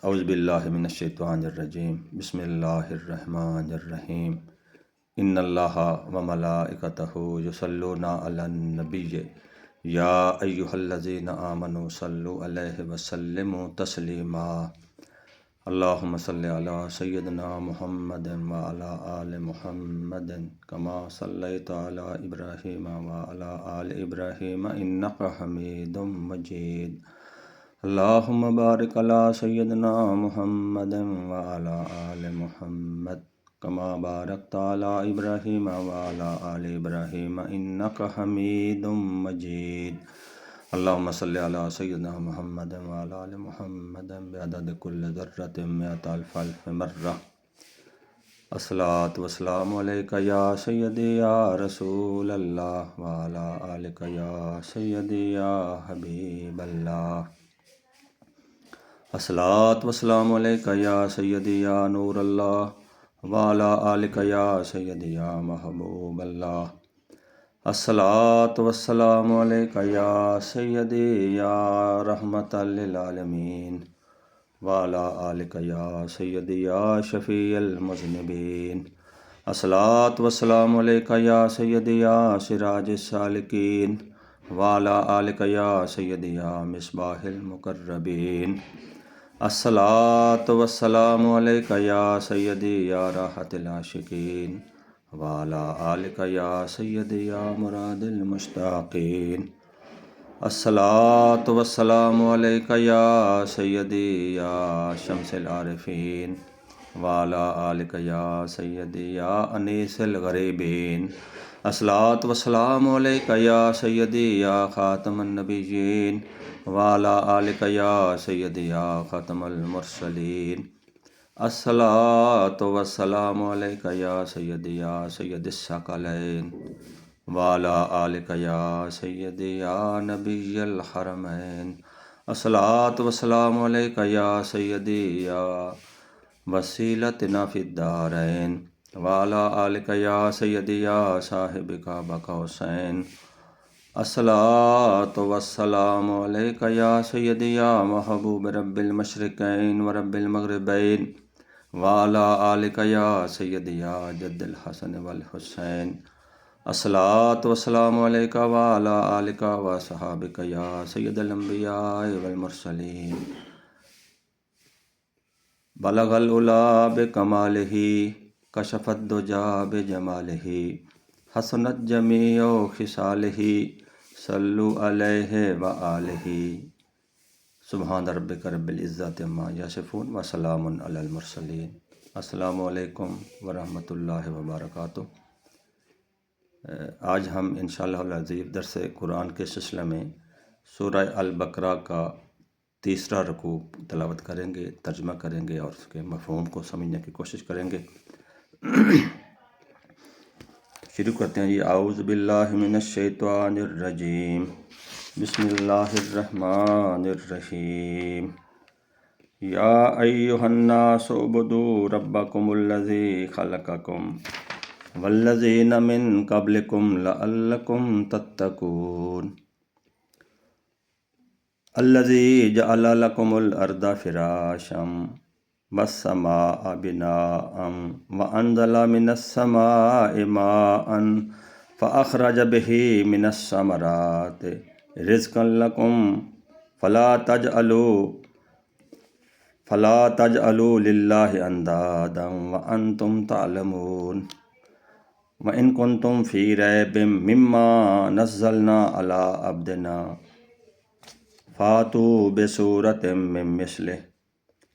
اعوذ باللہ من الشیطان الرجیم بسم اللہ الرحمن الرحیم ان اللہ و ملائکتہ یصلون علی النبی یا ایہا الذین آمنوا صلوا علیہ وسلموا تسلیما اللہم صلی علی سیدنا محمد وعلی آل محمد کما صلیت علی ابراہیم وعلی آل ابراہیم انک حمید مجید اللہم بارک علی سیدنا محمد وعلی آل محمد کما بارکت علی ابراہیم وعلی آل ابراہیم انک حمید مجید اللہم صلی علی سیدنا محمد وعلی آل محمد بعدد کل ذرۃ مئۃ الف الف مرہ الصلاۃ والسلام علیک یا سیدی یا رسول اللہ وعلی آلک یا سیدی یا حبیب اللہ الصلاۃ والسلام علیک یا سیدی یا نور اللہ وعلی آلک یا سیدی یا محبوب اللہ الصلاۃ والسلام علیک یا سیدی یا رحمت للعالمین وعلی آلک یا سیدی یا شفیع المذنبین الصلاۃ والسلام علیک یا سیدی یا سراج السالکین وعلی آلک یا سیدی یا مصباح المقربین الصلاۃ والسلام علیک یا سیدی یا راحت العاشقین وعلی آلک یا سیدی یا مراد المشتاقین الصلاۃ والسلام علیک یا سیدی یا شمس العارفین وعلی آلک یا سیدی یا انیس الغریبین الصلاۃ والسلام علیک یا سیدی یا خاتم النبیین وعلی آلک یا سیدی یا ختم المرسلین الصلاۃ والسلام علیک یا سیدی یا سید الثقلین وعلی آلک یا سیدی یا نبی الحرمین الصلاۃ والسلام علیک یا سیدی یا وسیلتنا فی الدارین وعلی آلک یا سیدی یا صاحب کعبہ قوسین الصلاۃ والسلام علیک یا سیدی یا محبوب رب المشرقین و رب المغربین وعلی آلک یا سیدی یا جد الحسن والحسین الصلاۃ والسلام علیک وعلی آلک و صحابک یا سید الانبیاء والمرسلین بلغ العلا بکمالہ کشف الدجا بجمالہ حسنت جمیع خصالہ صلو علیہ وآلہ سبحان ربک رب العزت عما یصفون وسلام علی المرسلین السلام علیکم ورحمۃ اللہ وبرکاتہ۔ آج ہم انشاءاللہ العزیز درس قرآن کے سلسلے میں سورہ البقرہ کا تیسرا رکوع تلاوت کریں گے، ترجمہ کریں گے اور اس کے مفہوم کو سمجھنے کی کوشش کریں گے۔ شروع کرتے ہیں جی۔ اعوذ باللہ من الشیطان الرجیم بسم اللہ الرحمن الرحیم یا ایہا الناس اعبدوا ربکم الذی خلقکم والذین من قبلکم لعلکم تتقون الذی جعل لکم الارض فراشا والسماء بناء وأنزل من السماء ماء فأخرج به من الثمرات رزقا لكم فلا تجعلوا لله أندادا وأنتم تعلمون وإن كنتم في ريب مما نزلنا على عبدنا فاتوا بسورة من مثله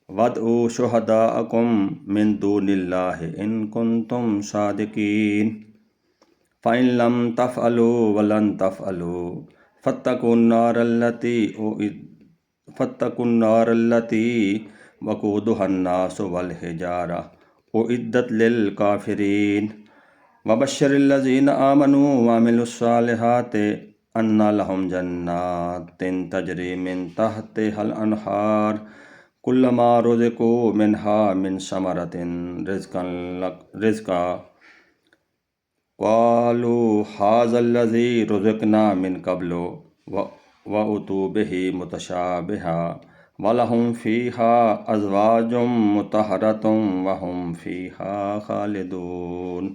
وَادْعُوا شُهَدَاءَكُم مِّن دُونِ اللَّهِ إِن كُنتُمْ صَادِقِينَ فَإِن لَّمْ تَفْعَلُوا وَلَن تَفْعَلُوا فَاتَّقُوا النَّارَ الَّتِي وَقُودُهَا النَّاسُ وَالْحِجَارَةُ أُعِدَّتْ لِلْكَافِرِينَ وَبَشِّرِ الَّذِينَ آمَنُوا وَعَمِلُوا الصَّالِحَاتِ أَنَّ لَهُمْ جَنَّاتٍ تَجْرِي مِن تَحْتِهَا الْأَنْهَارُ كلما رزقوا منها من ثمرة رزقا قالوا هذا الذي رزقنا من قبل وأتوا به متشابها وَلَهُمْ فِيهَا أَزْوَاجٌ مُطَهَّرَةٌ وَهُمْ فِيهَا خَالِدُونَ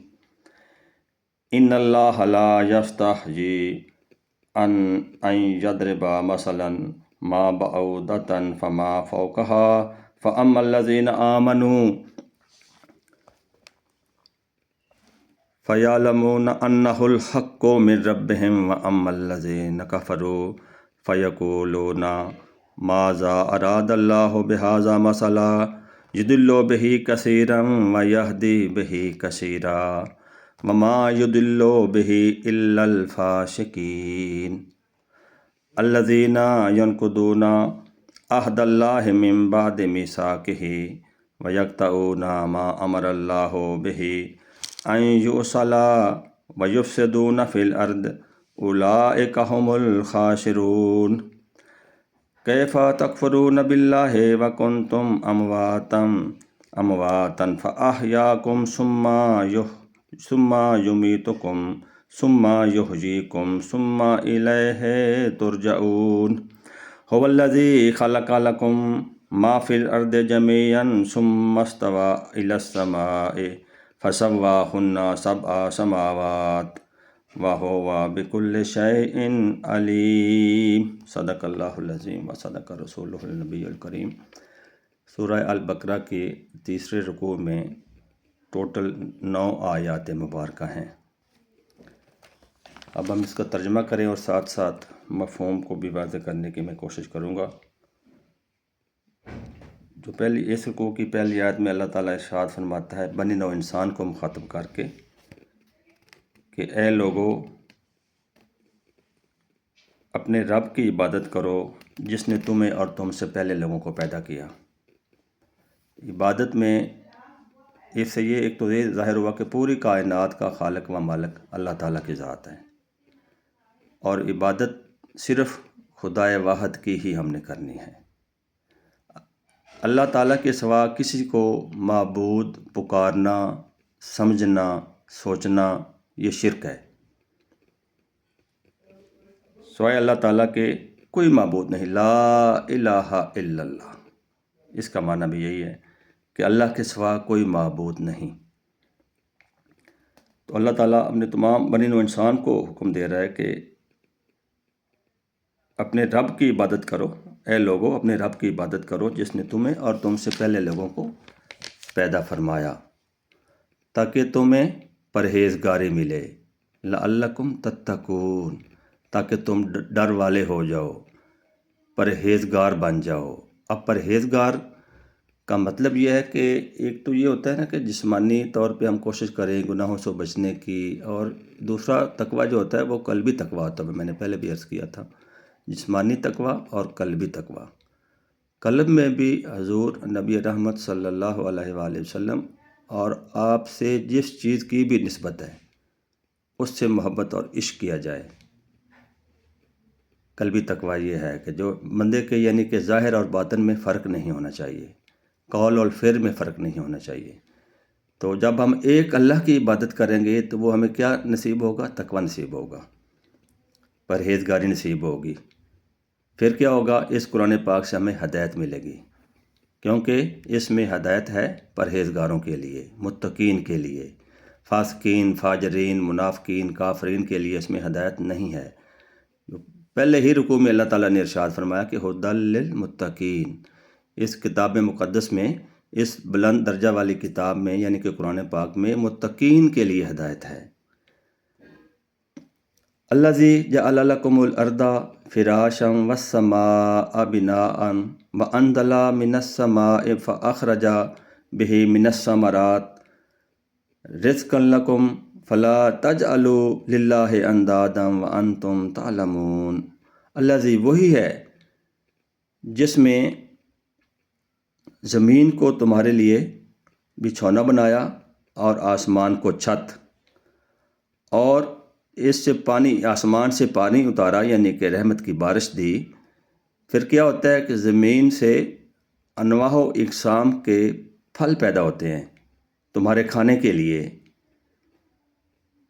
إِنَّ اللَّهَ لَا يَسْتَحْيِي أَن يَضْرِبَ مَثَلًا مَا بَعُوضَةً فَمَا فَوْقَهَا فَأَمَّا الَّذِينَ آمَنُوا فَيَعْلَمُونَ أَنَّهُ الْحَقُّ مِنْ رَبِّهِمْ وَأَمَّا الَّذِينَ كَفَرُوا فَيَقُولُونَ مَاذَا أَرَادَ اللَّهُ بِهَذَا مَثَلًا يُضِلُّ بِهِ كَثِيرًا وَيَهْدِي بِهِ كَثِيرًا وَمَا يُضِلُّ بِهِ إِلَّا الْفَاسِقِينَ الَّذِينَ يَنقُضُونَ عَهْدَ اللَّهِ مِنْ بَعْدِ مِيثَاقِهِ وَيَقْطَعُونَ مَا أَمَرَ اللَّهُ بِهِ أَن يُوصَلَ وَيُفْسِدُونَ فِي الْأَرْضِ أُولَئِكَ هُمُ الْخَاسِرُونَ كيف تكفرون بالله وكنتم أمواتا فأحياكم ثم يميتكم ثم يحييكم ثم إليه ترجعون هو الذي خلق لكم ما في الأرض جميعا ثم استوى إلى السماء فسواهن سبع سماوات وَهُوَ بِكُلِّ شَيْءٍ عَلِيمٌ صدق اللہ العظیم و صدق رسولہ النبی الکریم۔ سورہ البقرہ کے تیسرے رکوع میں ٹوٹل 9 آیات مبارکہ ہیں۔ اب ہم اس کا ترجمہ کریں اور ساتھ ساتھ مفہوم کو بھی واضح کرنے کی میں کوشش کروں گا۔ جو اس رکوع کی پہلی آیت میں اللہ تعالیٰ ارشاد فرماتا ہے بنی نوع انسان کو مخاطب کر کے کہ اے لوگو اپنے رب کی عبادت کرو جس نے تمہیں اور تم سے پہلے لوگوں کو پیدا کیا۔ عبادت میں اس سے یہ ایک تو یہ ظاہر ہوا کہ پوری کائنات کا خالق و مالک اللہ تعالیٰ کی ذات ہے، اور عبادت صرف خدائے واحد کی ہی ہم نے کرنی ہے۔ اللہ تعالیٰ کے سوا کسی کو معبود پکارنا، سمجھنا، سوچنا یہ شرک ہے۔ سوائے اللہ تعالیٰ کے کوئی معبود نہیں، لا الہ الا اللہ۔ اس کا معنی بھی یہی ہے کہ اللہ کے سوا کوئی معبود نہیں۔ تو اللہ تعالیٰ اپنے تمام بنی نوع انسان کو حکم دے رہا ہے کہ اپنے رب کی عبادت کرو، اے لوگو اپنے رب کی عبادت کرو جس نے تمہیں اور تم سے پہلے لوگوں کو پیدا فرمایا تاکہ تمہیں پرہیزگاری ملے، لعلکم تتقون، تاکہ تم ڈر والے ہو جاؤ، پرہیزگار بن جاؤ۔ اب پرہیزگار کا مطلب یہ ہے کہ ایک تو یہ ہوتا ہے نا کہ جسمانی طور پہ ہم کوشش کریں گناہوں سے بچنے کی، اور دوسرا تقویٰ جو ہوتا ہے وہ قلبی تقویٰ ہوتا ہے۔ میں نے پہلے بھی عرض کیا تھا، جسمانی تقویٰ اور قلبی تقویٰ۔ قلب میں بھی حضور نبی رحمت صلی اللہ علیہ وآلہ وسلم اور آپ سے جس چیز کی بھی نسبت ہے اس سے محبت اور عشق کیا جائے۔ قلبی تقویٰ یہ ہے کہ جو بندے کے یعنی کہ ظاہر اور باطن میں فرق نہیں ہونا چاہیے، قول اور فعل میں فرق نہیں ہونا چاہیے۔ تو جب ہم ایک اللہ کی عبادت کریں گے تو وہ ہمیں کیا نصیب ہوگا؟ تقویٰ نصیب ہوگا، پرہیزگاری نصیب ہوگی۔ پھر کیا ہوگا؟ اس قرآن پاک سے ہمیں ہدایت ملے گی، کیونکہ اس میں ہدایت ہے پرہیزگاروں کے لیے، متقین کے لیے۔ فاسقین، فاجرین، منافقین، کافرین کے لیے اس میں ہدایت نہیں ہے۔ پہلے ہی رکوع میں اللہ تعالیٰ نے ارشاد فرمایا کہ ھدی للمتقین۔ اس کتاب مقدس میں، اس بلند درجہ والی کتاب میں یعنی کہ قرآن پاک میں متقین کے لیے ہدایت ہے۔ الذی جعل لکم الارض فراشا والسماء بناء وانزل من السماء فاخرج به من الثمرات رزقا لکم فلا تجعلوا للہ اندادا وانتم تعلمون۔ الذی وہی ہے جس میں زمین کو تمہارے لیے بچھونا بنایا اور آسمان کو چھت، اور اس سے پانی، آسمان سے پانی اتارا یعنی کہ رحمت کی بارش دی۔ پھر کیا ہوتا ہے کہ زمین سے انواع و اقسام کے پھل پیدا ہوتے ہیں تمہارے کھانے کے لیے۔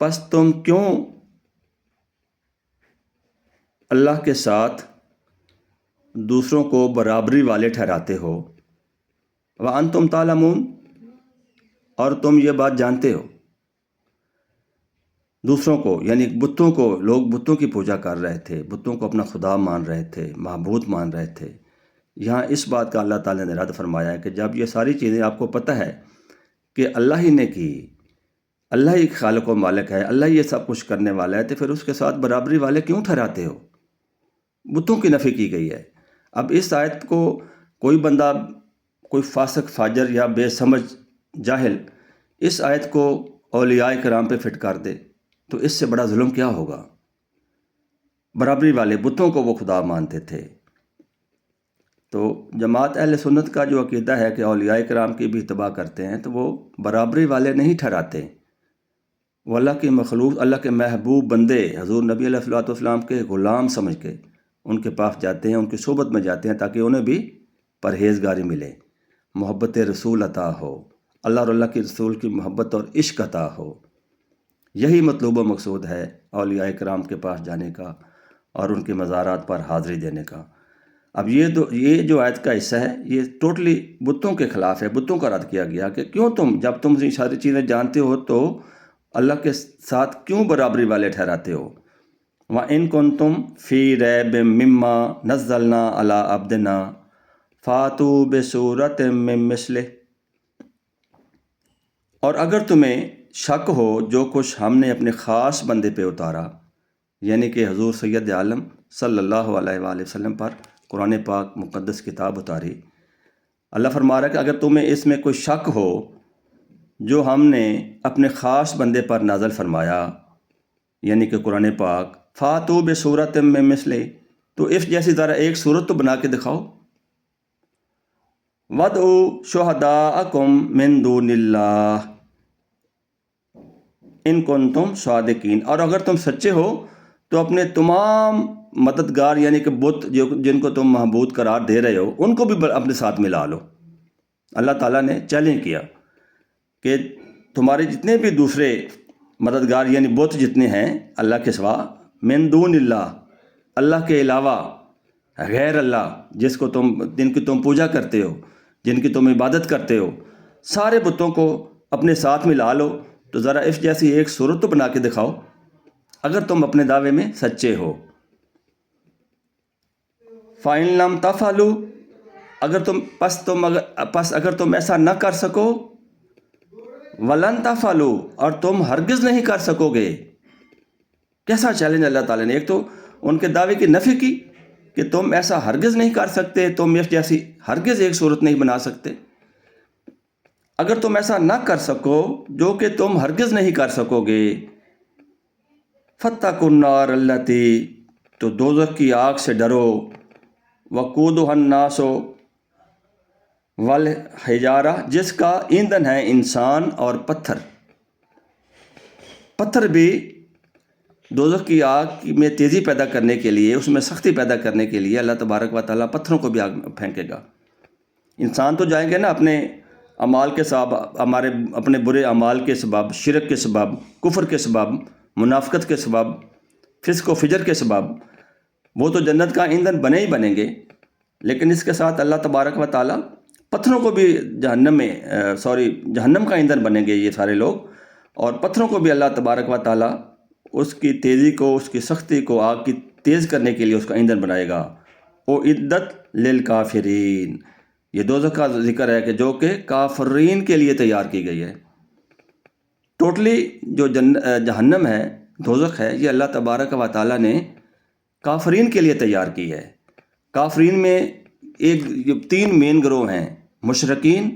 پس تم کیوں اللہ کے ساتھ دوسروں کو برابری والے ٹھہراتے ہو، وَأَنْتُمْ تَعْلَمُونَ، اور تم یہ بات جانتے ہو. دوسروں کو یعنی بتوں کو، لوگ بتوں کی پوجا کر رہے تھے، بتوں کو اپنا خدا مان رہے تھے، معبود مان رہے تھے. یہاں اس بات کا اللہ تعالیٰ نے ارادہ فرمایا ہے کہ جب یہ ساری چیزیں آپ کو پتہ ہے کہ اللہ ہی نے کی، اللہ ہی خالق و مالک ہے، اللہ ہی یہ سب کچھ کرنے والا ہے، تو پھر اس کے ساتھ برابری والے کیوں ٹھہراتے ہو؟ بتوں کی نفی کی گئی ہے. اب اس آیت کو کوئی بندہ، کوئی فاسق فاجر یا بے سمجھ جاہل اس آیت کو اولیاء کرام پہ فٹ کر دے تو اس سے بڑا ظلم کیا ہوگا؟ برابری والے بتوں کو وہ خدا مانتے تھے. تو جماعت اہل سنت کا جو عقیدہ ہے کہ اولیاء کرام کی بھی اتباع کرتے ہیں، تو وہ برابری والے نہیں ٹھہراتے. وہ اللہ کی مخلوق، اللہ کے محبوب بندے حضور نبی علیہ الصلوۃ والسلام کے غلام سمجھ کے ان کے پاس جاتے ہیں، ان کی صحبت میں جاتے ہیں تاکہ انہیں بھی پرہیزگاری ملے، محبت رسول عطا ہو، اللہ اور اللہ کے رسول کی محبت اور عشق عطا ہو. یہی مطلوب و مقصود ہے اولیاء کرام کے پاس جانے کا اور ان کے مزارات پر حاضری دینے کا. اب یہ جو آیت کا حصہ ہے یہ ٹوٹلی بتوں کے خلاف ہے. بتوں کا رد کیا گیا کہ کیوں تم، جب تم یہ ساری چیزیں جانتے ہو تو اللہ کے ساتھ کیوں برابری والے ٹھہراتے ہو؟ وَإِن كُنتُمْ فِي رَيْبٍ مِّمَّا نَزَّلْنَا عَلَىٰ عَبْدِنَا فَأْتُوا بِسُورَةٍ مِّن مِّثْلِهِ، اور اگر تمہیں شک ہو جو کچھ ہم نے اپنے خاص بندے پہ اتارا، یعنی کہ حضور سید عالم صلی اللہ علیہ وآلہ وسلم پر قرآن پاک مقدس کتاب اتاری، اللہ فرما رہا ہے کہ اگر تمہیں اس میں کوئی شک ہو جو ہم نے اپنے خاص بندے پر نازل فرمایا، یعنی کہ قرآن پاک، فاتو بصورت من مثلہ، تو اس جیسی ذرا ایک صورت تو بنا کے دکھاؤ. وَادْعُوا شُهَدَاءَكُم مِّن دُونِ اللَّهِ ان کنتم صادقین، اور اگر تم سچے ہو تو اپنے تمام مددگار یعنی کہ بت جن کو تم معبود قرار دے رہے ہو ان کو بھی اپنے ساتھ ملا لو. اللہ تعالیٰ نے چیلنج کیا کہ تمہارے جتنے بھی دوسرے مددگار یعنی بت جتنے ہیں اللہ کے سوا، من دون اللہ، اللہ کے علاوہ، غیر اللہ جن کی تم پوجا کرتے ہو، جن کی تم عبادت کرتے ہو، سارے بتوں کو اپنے ساتھ ملا لو. تو ذرا اس جیسی ایک صورت تو بنا کے دکھاؤ اگر تم اپنے دعوے میں سچے ہو. فَإِن لَمْ تَفْعَلُوا، اگر تم ایسا نہ کر سکو، وَلَن تَفْعَلُوا، اور تم ہرگز نہیں کر سکو گے. کیسا چیلنج اللہ تعالیٰ نے! ایک تو ان کے دعوے کی نفی کی کہ تم ایسا ہرگز نہیں کر سکتے، تم اس جیسی ہرگز ایک صورت نہیں بنا سکتے. اگر تم ایسا نہ کر سکو جو کہ تم ہرگز نہیں کر سکو گے، فَاتَّقُوا النَّارَ الَّتِي، تو دوزخ کی آگ سے ڈرو، وَقُودُهَا النَّاسُ وَالْحِجَارَةُ، جس کا ایندھن ہے انسان اور پتھر. پتھر بھی دوزخ کی آگ میں تیزی پیدا کرنے کے لیے، اس میں سختی پیدا کرنے کے لیے اللہ تبارک و تعالیٰ پتھروں کو بھی آگ میں پھینکے گا. انسان تو جائیں گے نا اپنے اعمال کے سبب، اپنے برے اعمال کے سبب، شرک کے سبب، کفر کے سبب، منافقت کے سبب، فسق و فجر کے سبب، وہ تو جنت کا ایندھن بنے ہی بنیں گے. لیکن اس کے ساتھ اللہ تبارک و تعالیٰ پتھروں کو بھی جہنم کا ایندھن بنیں گے یہ سارے لوگ، اور پتھروں کو بھی اللہ تبارک و تعالیٰ اس کی تیزی کو، اس کی سختی کو، آگ کی تیز کرنے کے لیے اس کا ایندھن بنائے گا. اُعِدَّتْ لِلْکَافِرِین، یہ دوزخ کا ذکر ہے کہ جو کہ کافرین کے لیے تیار کی گئی ہے. ٹوٹلی جو جہنم ہے، دوزخ ہے، یہ اللہ تبارک و تعالیٰ نے کافرین کے لیے تیار کی ہے. کافرین میں تین مین گروہ ہیں: مشرکین،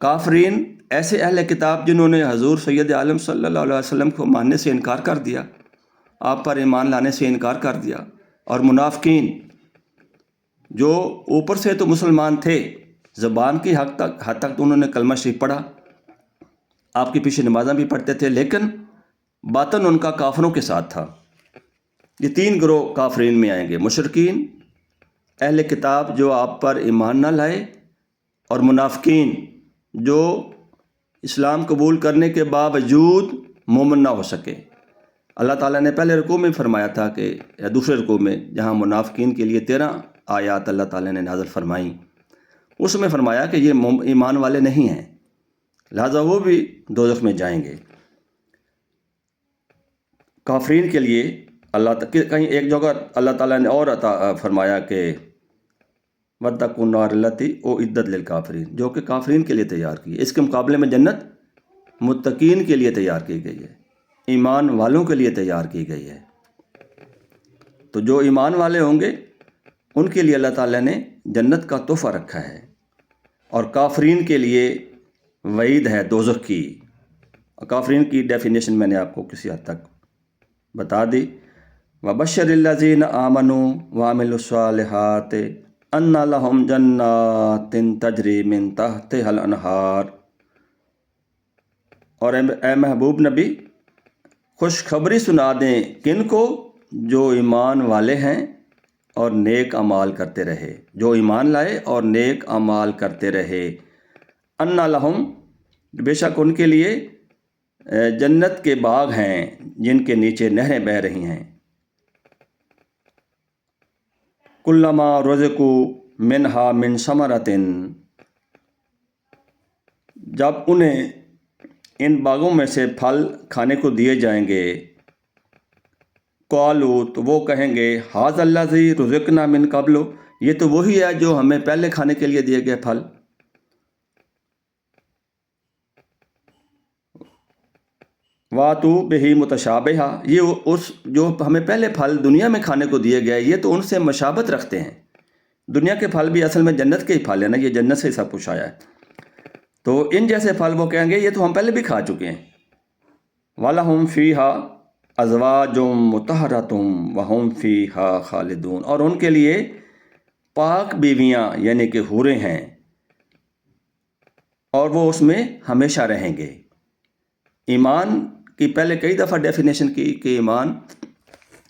کافرین، ایسے اہل کتاب جنہوں نے حضور سید عالم صلی اللہ علیہ وسلم کو ماننے سے انکار کر دیا، آپ پر ایمان لانے سے انکار کر دیا، اور منافقین جو اوپر سے تو مسلمان تھے، زبان کی حد تک تو انہوں نے کلمہ شریف پڑھا، آپ کے پیچھے نمازاں بھی پڑھتے تھے، لیکن باطن ان کا کافروں کے ساتھ تھا. یہ تین گروہ کافرین میں آئیں گے: مشرکین، اہل کتاب جو آپ پر ایمان نہ لائے، اور منافقین جو اسلام قبول کرنے کے باوجود مومن نہ ہو سکے. اللہ تعالیٰ نے پہلے رکوع میں فرمایا تھا کہ یا دوسرے رکوع میں جہاں منافقین کے لیے 13 آیات اللہ تعالیٰ نے نازل فرمائیں، اس میں فرمایا کہ یہ ایمان والے نہیں ہیں، لہذا وہ بھی دوزخ میں جائیں گے۔ کافرین کے لیے کہیں ایک جگہ اللہ تعالیٰ نے اور فرمایا کہ وَاتَّقُوا النَّارَ الَّتِي أُعِدَّتْ لِلْكَافِرِينَ، جو کہ کافرین کے لیے تیار کی ہے۔ اس کے مقابلے میں جنت متقین کے لیے تیار کی گئی ہے، ایمان والوں کے لیے تیار کی گئی ہے۔ تو جو ایمان والے ہوں گے ان کے لیے اللہ تعالیٰ نے جنت کا تحفہ رکھا ہے، اور کافرین کے لیے وعید ہے دوزخ کی۔ کافرین کی ڈیفینیشن میں نے آپ کو کسی حد تک بتا دی۔ وَبَشِّرِ الَّذِينَ آمَنُوا وَعَمِلُوا الصَّالِحَاتِ أَنَّ لَهُمْ جَنَّاتٍ تَجْرِي مِن تَحْتِهَا الْأَنْهَارُ، اور اے محبوب نبی خوشخبری سنا دیں کن کو؟ جو ایمان والے ہیں اور نیک اعمال کرتے رہے، جو ایمان لائے اور نیک اعمال کرتے رہے۔ اَنَّ لَهُمْ، بے شک ان کے لیے جنت کے باغ ہیں جن کے نیچے نہریں بہہ رہی ہیں۔ کلما رزقوا منہا من ثمرۃ، جب انہیں ان باغوں میں سے پھل کھانے کو دیے جائیں گے، قالوا، تو وہ کہیں گے، ھذا الذی رزقنا من قبل، یہ تو وہی ہے جو ہمیں پہلے کھانے کے لیے دیے گئے پھل۔ وَاتُوا بِہ متشابہا، یہ اس جو ہمیں پہلے پھل دنیا میں کھانے کو دیے گئے یہ تو ان سے مشابہت رکھتے ہیں۔ دنیا کے پھل بھی اصل میں جنت کے ہی پھل ہیں نا، یہ جنت سے ہی سب کچھ آیا ہے۔ تو ان جیسے پھل وہ کہیں گے یہ تو ہم پہلے بھی کھا چکے ہیں۔ وَلَهُمْ فِيهَا أَزْوَاجٌ مُطَہَّرَةٌ وَهُمْ فِيهَا خَالِدُونَ، اور ان کے لیے پاک بیویاں یعنی کہ حوریں ہیں، اور وہ اس میں ہمیشہ رہیں گے۔ ایمان کی پہلے کئی دفعہ ڈیفینیشن کی کہ ایمان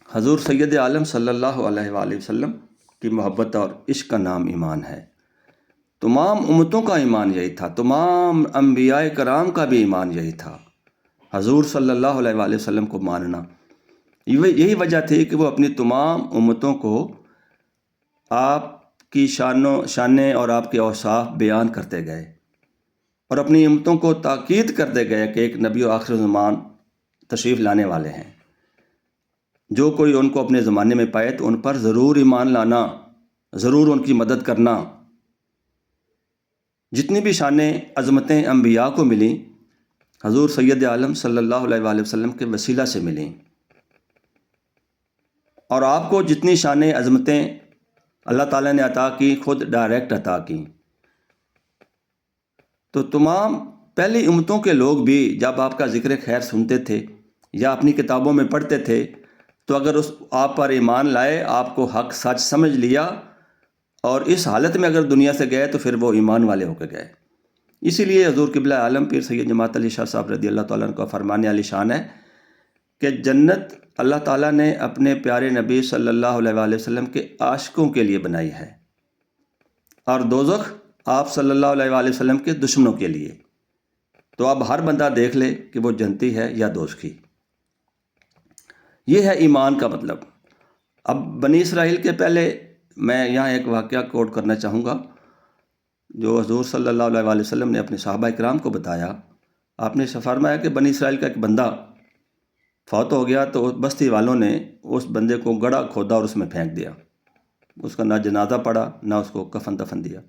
حضور سید عالم صلی اللہ علیہ وآلہ وسلم کی محبت اور عشق کا نام ایمان ہے۔ تمام امتوں کا ایمان یہی تھا، تمام انبیاء کرام کا بھی ایمان یہی تھا، حضور صلی اللہ علیہ وآلہ وسلم کو ماننا۔ یہی وجہ تھی کہ وہ اپنی تمام امتوں کو آپ کی شانیں اور آپ کے اوصاف بیان کرتے گئے، اور اپنی امتوں کو تاکید کرتے گئے کہ ایک نبی و آخر زمان تشریف لانے والے ہیں، جو کوئی ان کو اپنے زمانے میں پائے تو ان پر ضرور ایمان لانا، ضرور ان کی مدد کرنا۔ جتنی بھی شانیں عظمتیں انبیاء کو ملیں حضور سید عالم صلی اللہ علیہ وآلہ وسلم کے وسیلہ سے ملیں، اور آپ کو جتنی شانیں عظمتیں اللہ تعالیٰ نے عطا کی خود ڈائریکٹ عطا کی۔ تو تمام پہلی امتوں کے لوگ بھی جب آپ کا ذکر خیر سنتے تھے یا اپنی کتابوں میں پڑھتے تھے تو اگر آپ پر ایمان لائے، آپ کو حق سچ سمجھ لیا اور اس حالت میں اگر دنیا سے گئے تو پھر وہ ایمان والے ہو کے گئے۔ اسی لیے حضور قبلہ عالم پیر سید جماعت علی شاہ صاحب رضی اللہ تعالیٰ عنہ کا فرمان عالی شان ہے کہ جنت اللہ تعالیٰ نے اپنے پیارے نبی صلی اللہ علیہ وآلہ وسلم کے عاشقوں کے لیے بنائی ہے، اور دوزخ آپ صلی اللہ علیہ وآلہ وسلم کے دشمنوں کے لیے۔ تو اب ہر بندہ دیکھ لے کہ وہ جنتی ہے یا دوزخی۔ یہ ہے ایمان کا مطلب۔ اب بنی اسرائیل کے پہلے میں یہاں ایک واقعہ کوٹ کرنا چاہوں گا جو حضور صلی اللہ علیہ وآلہ وسلم نے اپنے صحابہ اکرام کو بتایا۔ آپ نے فرمایا کہ بنی اسرائیل کا ایک بندہ فوت ہو گیا تو بستی والوں نے اس بندے کو گڑھا کھودا اور اس میں پھینک دیا، اس کا نہ جنازہ پڑا نہ اس کو کفن دفن دیا۔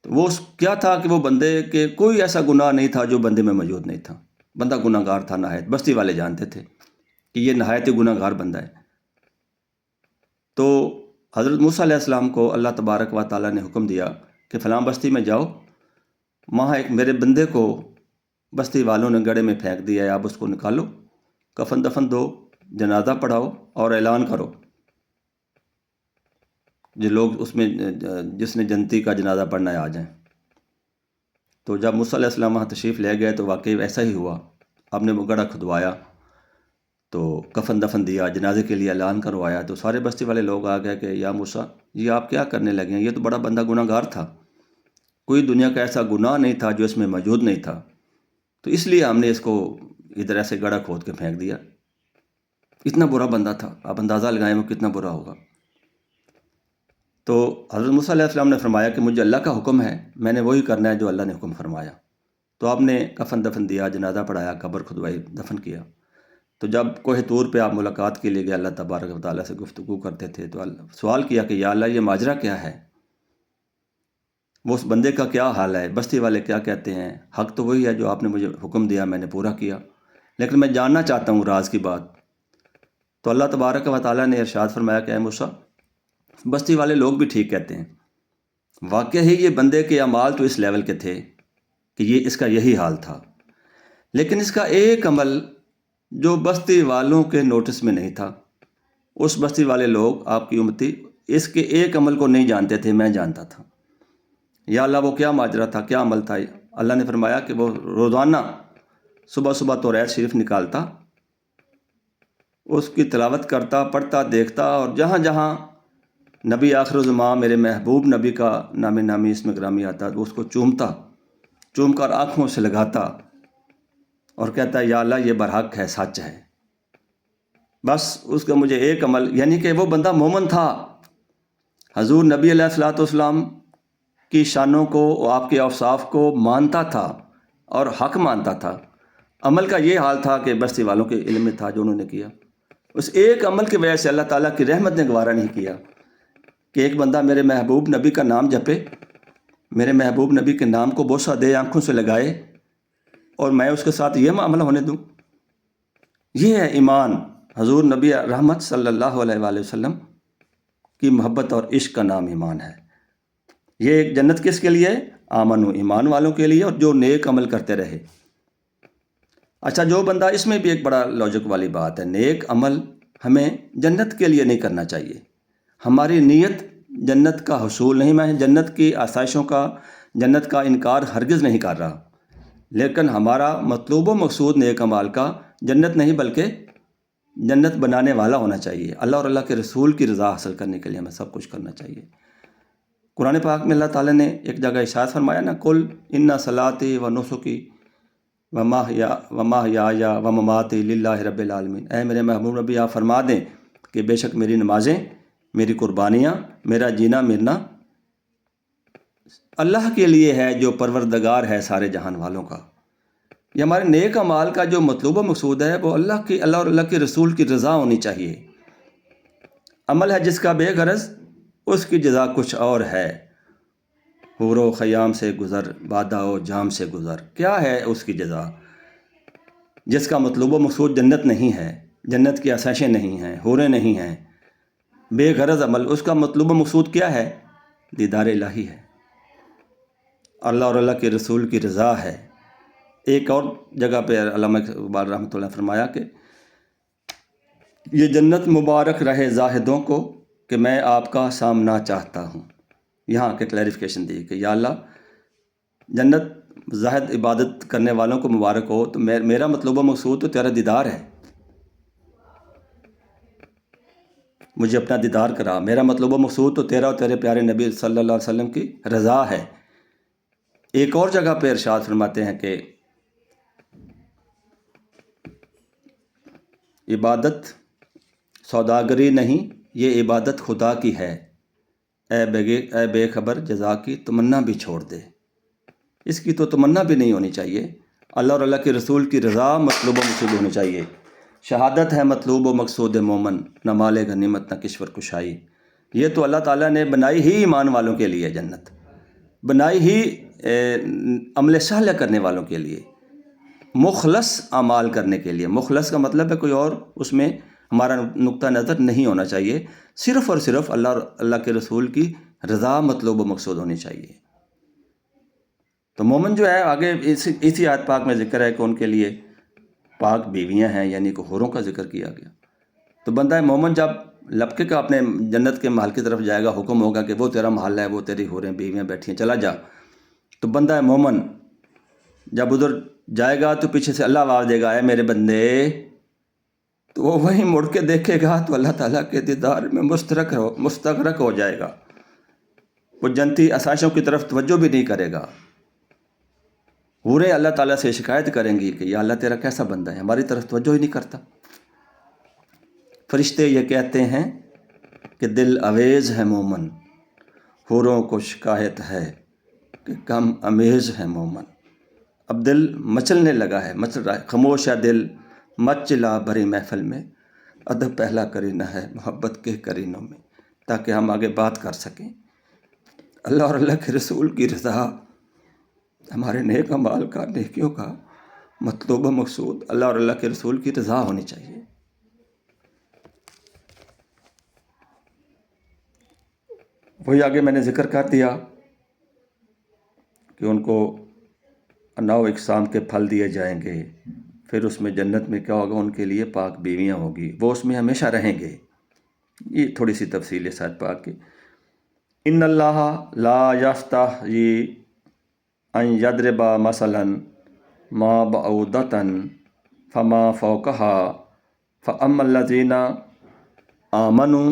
تو وہ کیا تھا کہ وہ بندے کے کوئی ایسا گناہ نہیں تھا جو بندے میں موجود نہیں تھا، بندہ گناہ گار تھا نہایت، بستی والے جانتے تھے کہ یہ نہایت ہی گناہ گار بندہ ہے۔ تو حضرت موسیٰ علیہ السلام کو اللہ تبارک و تعالیٰ نے حکم دیا کہ فلاں بستی میں جاؤ، وہاں ایک میرے بندے کو بستی والوں نے گڑھے میں پھینک دیا ہے، آپ اس کو نکالو، کفن دفن دو، جنازہ پڑھاؤ اور اعلان کرو جو لوگ اس میں جس نے جنتی کا جنازہ پڑھنا ہے آ جائیں۔ تو جب موسیٰ علیہ السلام وہاں تشریف لے گئے تو واقعی ایسا ہی ہوا۔ آپ نے وہ گڑھا کھدوایا تو کفن دفن دیا، جنازے کے لیے اعلان کروایا، تو سارے بستی والے لوگ آ گئے کہ یا موسیٰ یہ آپ کیا کرنے لگے ہیں، یہ تو بڑا بندہ گناہ گار تھا، کوئی دنیا کا ایسا گناہ نہیں تھا جو اس میں موجود نہیں تھا، تو اس لیے ہم نے اس کو ادھر ایسے گڑھا کھود کے پھینک دیا۔ اتنا برا بندہ تھا، آپ اندازہ لگائیں وہ کتنا برا ہوگا۔ تو حضرت موسیٰ علیہ السلام نے فرمایا کہ مجھے اللہ کا حکم ہے، میں نے وہی کرنا ہے جو اللہ نے حکم فرمایا۔ تو آپ نے کفن دفن دیا، جنازہ پڑھایا، قبر کھدوائی، دفن کیا۔ تو جب کوہ طور پہ آپ ملاقات کے لیے گئے، اللہ تبارک و تعالیٰ سے گفتگو کرتے تھے، تو سوال کیا کہ یا اللہ یہ ماجرا کیا ہے، وہ اس بندے کا کیا حال ہے، بستی والے کیا کہتے ہیں، حق تو وہی ہے جو آپ نے مجھے حکم دیا، میں نے پورا کیا، لیکن میں جاننا چاہتا ہوں راز کی بات۔ تو اللہ تبارک و تعالیٰ نے ارشاد فرمایا کہ اے موسیٰ، بستی والے لوگ بھی ٹھیک کہتے ہیں، واقعہ ہی یہ بندے کے اعمال تو اس لیول کے تھے کہ یہ اس کا یہی حال تھا، لیکن اس کا ایک عمل جو بستی والوں کے نوٹس میں نہیں تھا، اس بستی والے لوگ آپ کی امتی اس کے ایک عمل کو نہیں جانتے تھے، میں جانتا تھا۔ یا اللہ وہ کیا ماجرا تھا، کیا عمل تھا؟ اللہ نے فرمایا کہ وہ روزانہ صبح صبح توریت شریف نکالتا، اس کی تلاوت کرتا، پڑھتا، دیکھتا، اور جہاں جہاں نبی آخر الزمان میرے محبوب نبی کا نامی اسم گرامی آتا تو اس کو چوم کر آنکھوں سے لگاتا اور کہتا ہے یا اللہ یہ برحق ہے، سچ ہے۔ بس اس کا مجھے ایک عمل، یعنی کہ وہ بندہ مومن تھا، حضور نبی علیہ الصلوۃ والسلام کی شانوں کو، آپ کے اوصاف کو مانتا تھا اور حق مانتا تھا۔ عمل کا یہ حال تھا کہ بستی والوں کے علم میں تھا جو انہوں نے کیا۔ اس ایک عمل کی وجہ سے اللہ تعالیٰ کی رحمت نے گوارا نہیں کیا کہ ایک بندہ میرے محبوب نبی کا نام جپے، میرے محبوب نبی کے نام کو بوسہ دے، آنکھوں سے لگائے، اور میں اس کے ساتھ یہ معاملہ ہونے دوں۔ یہ ہے ایمان، حضور نبی رحمت صلی اللہ علیہ وآلہ وسلم کی محبت اور عشق کا نام ایمان ہے۔ یہ ایک جنت کس کے لیے؟ آمنو، ایمان والوں کے لیے، اور جو نیک عمل کرتے رہے۔ اچھا، جو بندہ، اس میں بھی ایک بڑا لاجک والی بات ہے، نیک عمل ہمیں جنت کے لیے نہیں کرنا چاہیے۔ ہماری نیت جنت کا حصول نہیں، میں جنت کی آسائشوں کا، جنت کا انکار ہرگز نہیں کر رہا، لیکن ہمارا مطلوب و مقصود نیک اعمال کا جنت نہیں بلکہ جنت بنانے والا ہونا چاہیے۔ اللہ اور اللہ کے رسول کی رضا حاصل کرنے کے لیے ہمیں سب کچھ کرنا چاہیے۔ قرآن پاک میں اللہ تعالیٰ نے ایک جگہ ارشاد فرمایا نا، قل ان صلاتی و نسکی ومحیای ومماتی للہ رب العالمین۔ اے میرے محبوب نبی، آپ فرما دیں کہ بے شک میری نمازیں، میری قربانیاں، میرا جینا مرنا اللہ کے لیے ہے جو پروردگار ہے سارے جہان والوں کا۔ یہ ہمارے نیک اعمال کا جو مطلوب و مقصود ہے وہ اللہ اور اللہ کے رسول کی رضا ہونی چاہیے۔ عمل ہے جس کا بے غرض، اس کی جزا کچھ اور ہے۔ حور و خیام سے گزر، بادہ و جام سے گزر، کیا ہے اس کی جزا؟ جس کا مطلوب و مقصود جنت نہیں ہے، جنت کی آسائشیں نہیں ہیں، حوریں نہیں ہیں، بے غرض عمل، اس کا مطلوب و مقصود کیا ہے؟ دیدار الہی ہے، اللہ اور اللہ کے رسول کی رضا ہے۔ ایک اور جگہ پہ علامہ اقبال رحمۃ اللہ نے فرمایا کہ یہ جنت مبارک رہے زاہدوں کو کہ میں آپ کا سامنا چاہتا ہوں۔ یہاں کے کلیریفیکیشن دی کہ یا اللہ جنت زاہد عبادت کرنے والوں کو مبارک ہو، تو میرا مطلوب و مقصود تو تیرا دیدار ہے، مجھے اپنا دیدار کرا۔ میرا مطلوب و مقصود تو تیرا اور تیرے پیارے نبی صلی اللہ علیہ وسلم کی رضا ہے۔ ایک اور جگہ پہ ارشاد فرماتے ہیں کہ عبادت سوداگری نہیں، یہ عبادت خدا کی ہے، اے بے خبر جزا کی تمنا بھی چھوڑ دے۔ اس کی تو تمنا بھی نہیں ہونی چاہیے، اللہ اور اللہ کے رسول کی رضا مطلوب و مقصود ہونی چاہیے۔ شہادت ہے مطلوب و مقصود مومن، نہ مال غنیمت نہ کشور کشائی۔ یہ تو اللہ تعالیٰ نے بنائی ہی ایمان والوں کے لیے، جنت بنائی ہی عمل صالح کرنے والوں کے لیے، مخلص اعمال کرنے کے لیے۔ مخلص کا مطلب ہے کوئی اور اس میں ہمارا نقطہ نظر نہیں ہونا چاہیے، صرف اور صرف اللہ اور اللہ کے رسول کی رضا مطلوب و مقصود ہونی چاہیے۔ تو مومن جو ہے، آگے اسی آیت پاک میں ذکر ہے کہ ان کے لیے پاک بیویاں ہیں، یعنی کہ حوروں کا ذکر کیا گیا۔ تو بندہ مومن جب لپکے کا اپنے جنت کے محل کی طرف جائے گا، حکم ہوگا کہ وہ تیرا محل ہے، وہ تیری حوریں بیویاں بیٹھی ہیں، چلا جا، تو بندہ مومن جب ادھر جائے گا تو پیچھے سے اللہ آواز دے گا، اے میرے بندے، تو وہ وہیں مڑ کے دیکھے گا تو اللہ تعالیٰ کے دیدار میں مستغرق ہو جائے گا، وہ جنتی آسائشوں کی طرف توجہ بھی نہیں کرے گا۔ حوریں اللہ تعالیٰ سے شکایت کریں گی کہ یا اللہ تیرا کیسا بندہ ہے، ہماری طرف توجہ ہی نہیں کرتا۔ فرشتے یہ کہتے ہیں کہ دل اویز ہے مومن، حوروں کو شکایت ہے کہ کم امیز ہے مومن۔ اب دل مچلنے لگا ہے، مچل رہا ہے۔ خاموش ہے دل مت چلا بھری محفل میں، ادب پہلا کرینہ ہے محبت کے کرینوں میں، تاکہ ہم آگے بات کر سکیں۔ اللہ اور اللہ کے رسول کی رضا ہمارے نیک اعمال کا، نیکیوں کا مطلوب و مقصود اللہ اور اللہ کے رسول کی رضا ہونی چاہیے۔ وہی آگے میں نے ذکر کر دیا کہ ان کو 9 اقسام کے پھل دیے جائیں گے، پھر اس میں جنت میں کیا ہوگا، ان کے لیے پاک بیویاں ہوگی، وہ اس میں ہمیشہ رہیں گے۔ یہ تھوڑی سی تفصیل ہے شاید پاک کی۔ ان اللہ لا یستحیی ان یضرب مثلا ما بعوضۃ فما فوقها فاما الذین آمنوا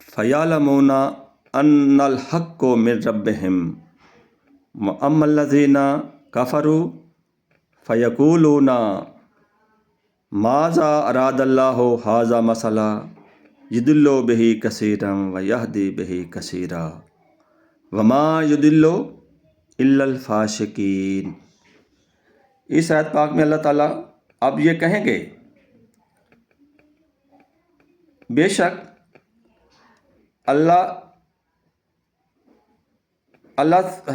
فیعلمون ان الحق من ربہم واما الذین کفروا فیقولون ماذا اراد اللہ ھذا مثلا یضل بہ کثیرا ویہدی بہ کثیرا وما یضل الا الفاسقین۔ اس آیت پاک میں اللہ تعالیٰ اب یہ کہیں گے، بے شک اللہ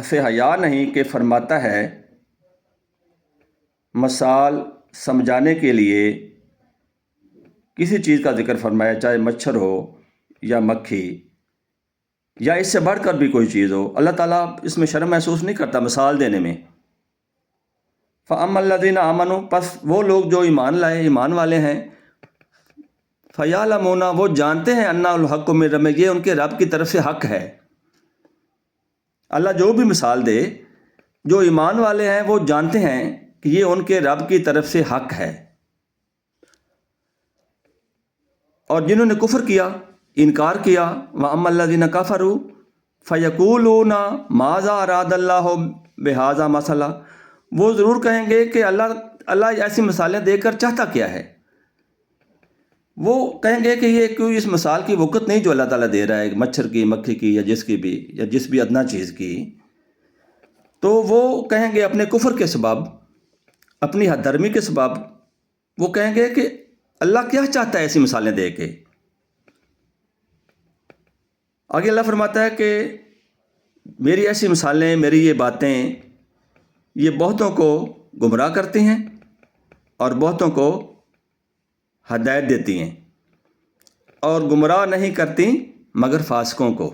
سے حیا نہیں کہ فرماتا ہے مثال سمجھانے کے لیے کسی چیز کا ذکر فرمایا، چاہے مچھر ہو یا مکھی یا اس سے بڑھ کر بھی کوئی چیز ہو، اللہ تعالیٰ اس میں شرم محسوس نہیں کرتا مثال دینے میں۔ فَأَمَّا الَّذِينَ آمَنُوا، پس وہ لوگ جو ایمان لائے، ایمان والے ہیں، فَيَعْلَمُونَ، وہ جانتے ہیں، أَنَّ الْحَقُّ مِن رَبِّهِمْ، یہ ان کے رب کی طرف سے حق ہے۔ اللہ جو بھی مثال دے، جو ایمان والے ہیں وہ جانتے ہیں کہ یہ ان کے رب کی طرف سے حق ہے۔ اور جنہوں نے کفر کیا، انکار کیا، وَأَمَّا الَّذِينَ كَفَرُوا فَيَقُولُونَ مَاذَا أَرَادَ اللَّهُ بِهَذَا مَثَلًا، وہ ضرور کہیں گے کہ اللہ ایسی مثالیں دے کر چاہتا کیا ہے۔ وہ کہیں گے کہ یہ کوئی اس مثال کی وقت نہیں جو اللہ تعالیٰ دے رہا ہے، مچھر کی، مکھی کی، یا جس بھی ادنا چیز کی۔ تو وہ کہیں گے اپنے کفر کے سبب، اپنی حد درمی کے سبب، وہ کہیں گے کہ اللہ کیا چاہتا ہے ایسی مثالیں دے کے۔ آگے اللہ فرماتا ہے کہ میری ایسی مثالیں، میری یہ باتیں، یہ بہتوں کو گمراہ کرتی ہیں اور بہتوں کو ہدایت دیتی ہیں، اور گمراہ نہیں کرتی مگر فاسقوں کو۔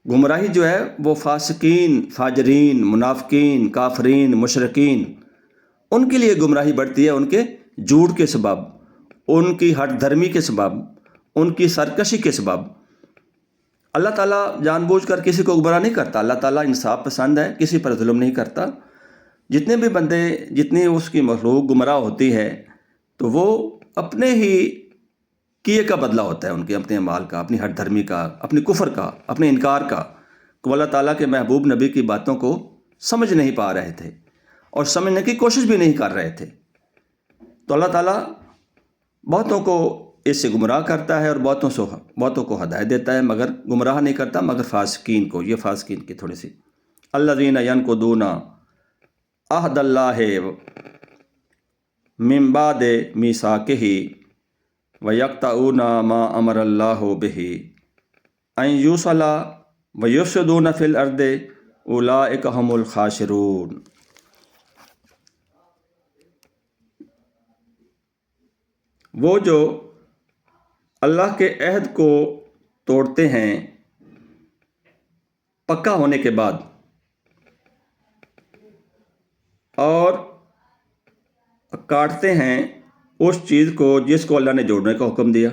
گمراہی جو ہے وہ فاسقین، فاجرین، منافقین، کافرین، مشرکین، ان کے لیے گمراہی بڑھتی ہے، ان کے جھوٹ کے سبب، ان کی ہٹ دھرمی کے سبب، ان کی سرکشی کے سبب۔ اللہ تعالیٰ جان بوجھ کر کسی کو گمراہ نہیں کرتا، اللہ تعالیٰ انصاف پسند ہے، کسی پر ظلم نہیں کرتا۔ جتنے بھی بندے، جتنی اس کی مخلوق گمراہ ہوتی ہے تو وہ اپنے ہی کیے کا بدلہ ہوتا ہے، ان کے اپنے اعمال کا، اپنی ہٹ دھرمی کا، اپنے کفر کا، اپنے انکار کا۔ کہ اللہ تعالیٰ کے محبوب نبی کی باتوں کو سمجھ نہیں پا رہے تھے اور سمجھنے کی کوشش بھی نہیں کر رہے تھے، تو اللہ تعالیٰ بہتوں کو اس سے گمراہ کرتا ہے اور بہتوں کو ہدایت دیتا ہے، مگر گمراہ نہیں کرتا مگر فاسقین کو۔ یہ فاسقین کی تھوڑی سی، الذین ینقضون عہد اللہ من بعد میثاقہ ویقطعون ما امر اللہ بہ ان یوصل ویفسدون فی الارض اولئک ھم الخاسرون۔ وہ جو اللہ کے عہد کو توڑتے ہیں پکا ہونے کے بعد، اور کاٹتے ہیں اس چیز کو جس کو اللہ نے جوڑنے کا حکم دیا،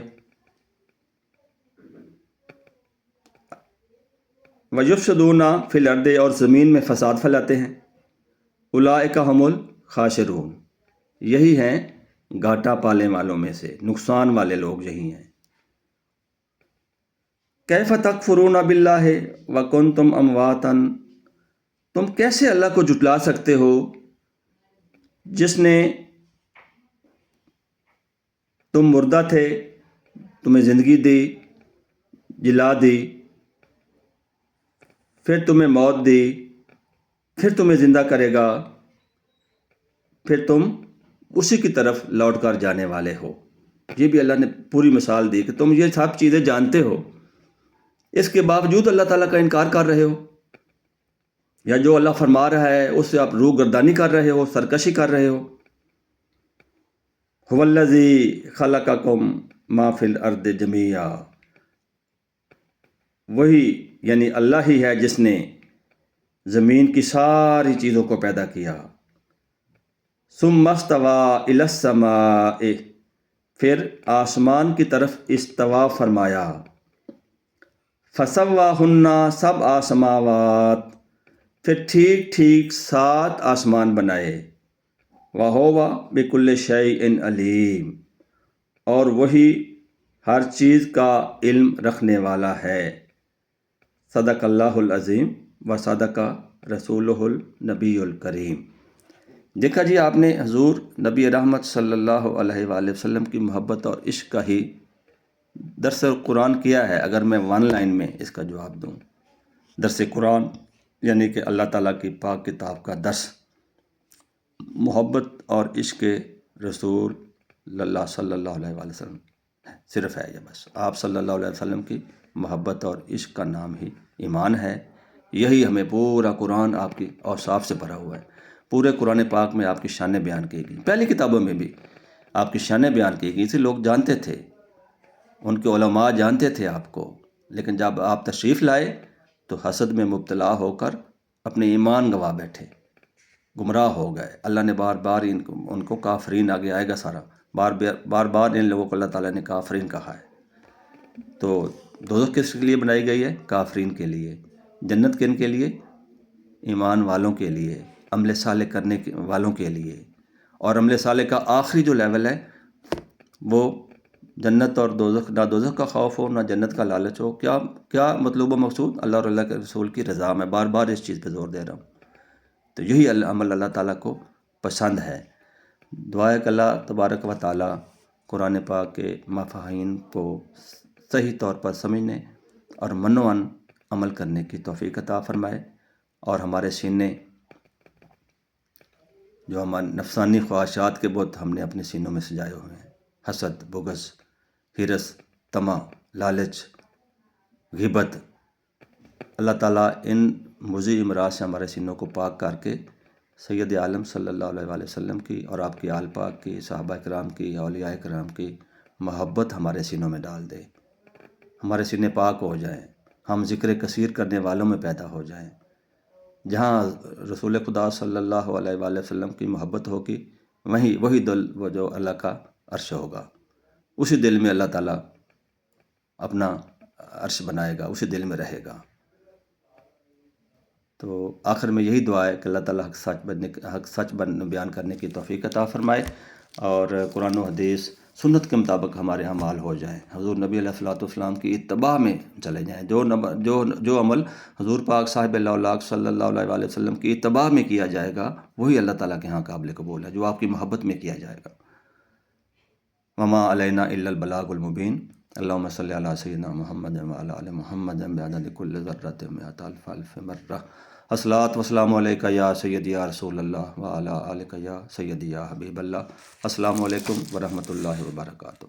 وَيُفْسِدُونَ فِي الْأَرْضِ، اور زمین میں فساد پھیلاتے ہیں، اولئک ھم الخاسرون، یہی ہیں گھاٹا پالنے والوں میں سے، نقصان والے لوگ یہی ہیں۔ کیف تکفرون باللہ وکنتم امواتا، تم کیسے اللہ کو جھٹلا سکتے ہو جس نے تم مردہ تھے، تمہیں زندگی دی، جلا دی، پھر تمہیں موت دی، پھر تمہیں زندہ کرے گا، پھر تم اسی کی طرف لوٹ کر جانے والے ہو۔ یہ بھی اللہ نے پوری مثال دی کہ تم یہ سب چیزیں جانتے ہو، اس کے باوجود اللہ تعالیٰ کا انکار کر رہے ہو، یا جو اللہ فرما رہا ہے اس سے آپ روح گردانی کر رہے ہو، سرکشی کر رہے ہو۔ هو الذی خلقکم ما فی الارض جمیعا، وہی یعنی اللہ ہی ہے جس نے زمین کی ساری چیزوں کو پیدا کیا۔ ثم استوی الی السماء، پھر آسمان کی طرف استوا فرمایا۔ فسواہن سبع سماوات، پھر ٹھیک ٹھیک 7 آسمان بنائے۔ وَهُوَ بِكُلِّ شَيْءٍ عَلِيمٌ، اور وہی ہر چیز کا علم رکھنے والا ہے۔ صدق اللہ العظیم و صدق رسولہ النبی الکریم۔ دیکھا جی آپ نے حضور نبی رحمت صلی اللہ علیہ وآلہ وسلم کی محبت اور عشق کا ہی درس قرآن کیا ہے۔ اگر میں 1 لائن میں اس کا جواب دوں، درس قرآن یعنی کہ اللہ تعالیٰ کی پاک کتاب کا درس، محبت اور عشق رسول اللہ صلی اللہ علیہ وآلہ وسلم صرف ہے۔ یہ بس آپ صلی اللہ علیہ وسلم کی محبت اور عشق کا نام ہی ایمان ہے۔ یہی ہمیں پورا قرآن آپ کی اوصاف سے بھرا ہوا ہے۔ پورے قرآن پاک میں آپ کی شانیں بیان کی گئی، پہلی کتابوں میں بھی آپ کی شانیں بیان کی گئی تھی، لوگ جانتے تھے، ان کے علماء جانتے تھے آپ کو، لیکن جب آپ تشریف لائے تو حسد میں مبتلا ہو کر اپنے ایمان گنوا بیٹھے، گمراہ ہو گئے۔ اللہ نے بار بار ان کو کافرین، آگے آئے گا سارا، بار بار ان لوگوں کو اللہ تعالیٰ نے کافرین کہا ہے۔ تو دوزخ کس کے لیے بنائی گئی ہے؟ کافرین کے لیے۔ جنت کن کے لیے؟ ایمان والوں کے لیے، عمل صالح کرنے والوں کے لیے۔ اور عمل صالح کا آخری جو لیول ہے وہ جنت اور دوزخ، نہ دوزخ کا خوف ہو نہ جنت کا لالچ ہو۔ کیا مطلوب و مقصود؟ اللہ اور اللہ کے رسول کی رضا۔ میں بار بار اس چیز پہ زور دے رہا ہوں۔ تو یہی عمل اللہ تعالیٰ کو پسند ہے۔ دعا ہے کہ اللہ تبارک و تعالیٰ قرآن پاک کے مفاہیم کو صحیح طور پر سمجھنے اور منوان عمل کرنے کی توفیق عطا فرمائے، اور ہمارے سینے جو ہمارے نفسانی خواہشات کے بت ہم نے اپنے سینوں میں سجائے ہوئے ہیں، حسد، بغض، حرص، طمع، لالچ، غیبت، اللہ تعالیٰ ان مضر امراض سے ہمارے سینوں کو پاک کر کے سید عالم صلی اللہ علیہ وآلہ وسلم کی اور آپ کی آل پاک کی، صحابہ کرام کی، اولیاء کرام کی محبت ہمارے سینوں میں ڈال دے، ہمارے سینے پاک ہو جائیں، ہم ذکر کثیر کرنے والوں میں پیدا ہو جائیں۔ جہاں رسول خدا صلی اللہ علیہ وآلہ وسلم کی محبت ہوگی، وہی دل وہ جو اللہ کا عرش ہوگا، اسی دل میں اللہ تعالیٰ اپنا عرش بنائے گا، اسی دل میں رہے گا۔ تو آخر میں یہی دعا ہے کہ اللہ تعالیٰ حق سچ بیان کرنے کی توفیق عطا فرمائے، اور قرآن و حدیث سنت کے مطابق ہمارے اعمال ہو جائیں، حضور نبی علیہ الصلوۃ والسلام کی اتباع میں چلے جائیں۔ جو عمل حضور پاک صاحب اللہ صلی اللہ علیہ وآلہ وسلم کی اتباع میں کیا جائے گا، وہی اللہ تعالیٰ کے ہاں قابل قبول ہے، جو آپ کی محبت میں کیا جائے گا۔ وما علینا الا البلاغ المبین۔ اللہم صلی علی سیدنا محمد وعلی آل محمد بعدد کل ذرۃ مئۃ الف الف مرہ۔ الصلاۃ والسلام علیکہ یا سیدی یا رسول اللہ وعلی آلکہ یا سیدی یا حبیب اللہ۔ السلام علیکم ورحمۃ اللہ وبرکاتہ۔